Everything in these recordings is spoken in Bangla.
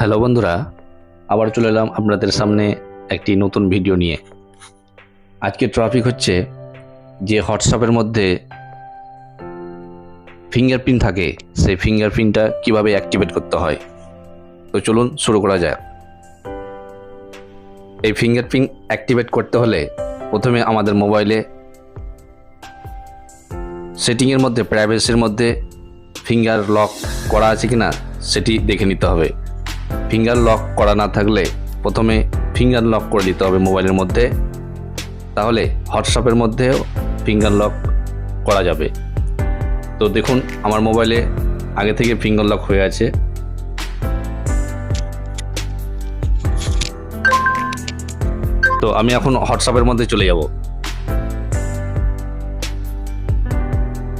হ্যালো বন্ধুরা, আবার চলে এলাম আপনাদের সামনে একটি নতুন ভিডিও নিয়ে। আজকের টপিক হচ্ছে যে হোয়াটসঅ্যাপের মধ্যে ফিঙ্গারপ্রিন্ট থাকে, সেই ফিঙ্গারপ্রিন্টটা কিভাবে অ্যাক্টিভেট করতে হয়। তো চলুন শুরু করা যাক। এই ফিঙ্গারপ্রিন্ট অ্যাক্টিভেট করতে হলে প্রথমে আমাদের মোবাইলে সেটিংয়ের মধ্যে, প্রাইভেসির মধ্যে ফিঙ্গার লক করা আছে কিনা সেটি দেখে নিতে হবে। ফিঙ্গার লক করা না থাকলে প্রথমে ফিঙ্গার লক করে নিতে হবে মোবাইলের মধ্যে, তাহলে হোয়াটসঅ্যাপের মধ্যেও ফিঙ্গার লক করা যাবে। তো দেখুন, আমার মোবাইলে আগে থেকে ফিঙ্গার লক হয়ে আছে। তো আমি এখন হোয়াটসঅ্যাপের মধ্যে চলে যাব।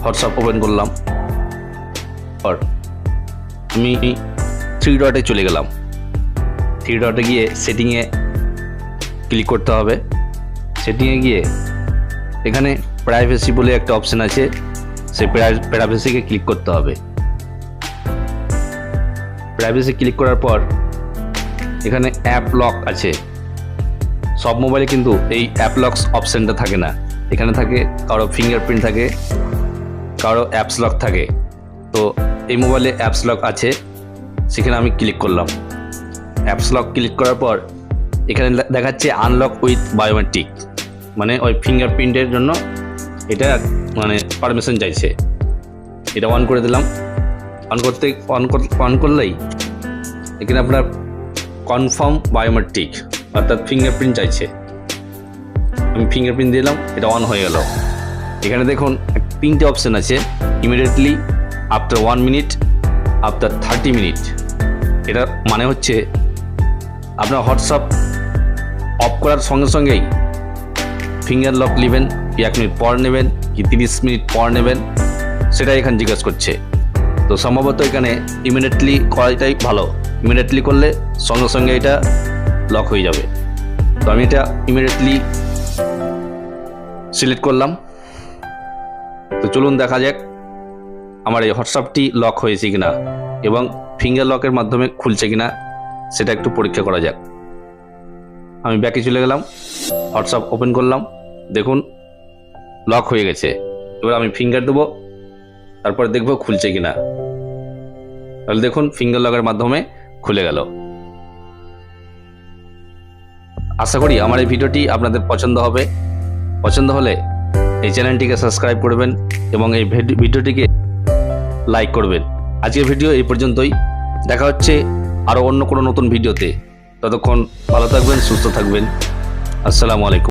হোয়াটসঅ্যাপ ওপেন করলাম, আর আমি 3 ডটে চলে গেলাম। 3 ডটে গিয়ে সেটিংয়ে ক্লিক করতে হবে। সেটিংয়ে গিয়ে এখানে প্রাইভেসি বলে একটা অপশান আছে, সেই প্রাইভেসিকে ক্লিক করতে হবে। প্রাইভেসি ক্লিক করার পর এখানে অ্যাপ লক আছে। সব মোবাইলে কিন্তু এই অ্যাপ লক অপশানটা থাকে না। এখানে থাকে কারো ফিঙ্গারপ্রিন্ট থাকে, কারো অ্যাপস লক থাকে। তো এই মোবাইলে অ্যাপস লক আছে, সেখানে আমি ক্লিক করলাম। অ্যাপস লক ক্লিক করার পর এখানে দেখাচ্ছে আনলক উইথ বায়োমেট্রিক, মানে ওই ফিঙ্গারপ্রিন্টের জন্য এটা মানে পারমিশন চাইছে। এটা অন করে দিলাম। অন করলেই এখানে আপনার কনফার্ম বায়োমেট্রিক অর্থাৎ ফিঙ্গারপ্রিন্ট চাইছে। আমি ফিঙ্গারপ্রিন্ট দিলাম, এটা অন হয়ে গেল। এখানে দেখুন 3টে অপশান আছে, immediately, after 1 minute, after 30 minute. এটা মানে হচ্ছে আপনার হোয়াটসঅ্যাপ অফ করার সঙ্গে সঙ্গেই ফিঙ্গার লক নেবেন কি 1 মিনিট পর নেবেন কি 30 মিনিট পর নেবেন, সেটা এখানে জিজ্ঞেস করছে। তো সম্ভবত এখানে ইমিডিয়েটলি করাটাই ভালো। ইমিডিয়েটলি করলে সঙ্গে সঙ্গে এটা লক হয়ে যাবে। তো আমি এটা ইমিডিয়েটলি সিলেক্ট করলাম। তো চলুন দেখা যাক আমার এই হোয়াটসঅ্যাপটি লক হয়েছে কিনা এবং ফিঙ্গার লকের মাধ্যমে খুলছে কিনা সেটা একটু পরীক্ষা করা যাক। আমি ব্যাকে চলে গেলাম, হোয়াটসঅ্যাপ ওপেন করলাম, দেখুন লক হয়ে গেছে। এবার আমি ফিঙ্গার দেবো, তারপর দেখব খুলছে কিনা। তাহলে দেখুন ফিঙ্গার লকের মাধ্যমে খুলে গেল। আশা করি আমার এই ভিডিওটি আপনাদের পছন্দ হবে। পছন্দ হলে এই চ্যানেলটিকে সাবস্ক্রাইব করবেন এবং এই ভিডিওটিকে লাইক করবেন। আজকের ভিডিও এই পর্যন্তই। দেখা হচ্ছে আরও অন্য কোনো নতুন ভিডিওতে। ততক্ষণ ভালো থাকবেন, সুস্থ থাকবেন। আসসালামু আলাইকুম।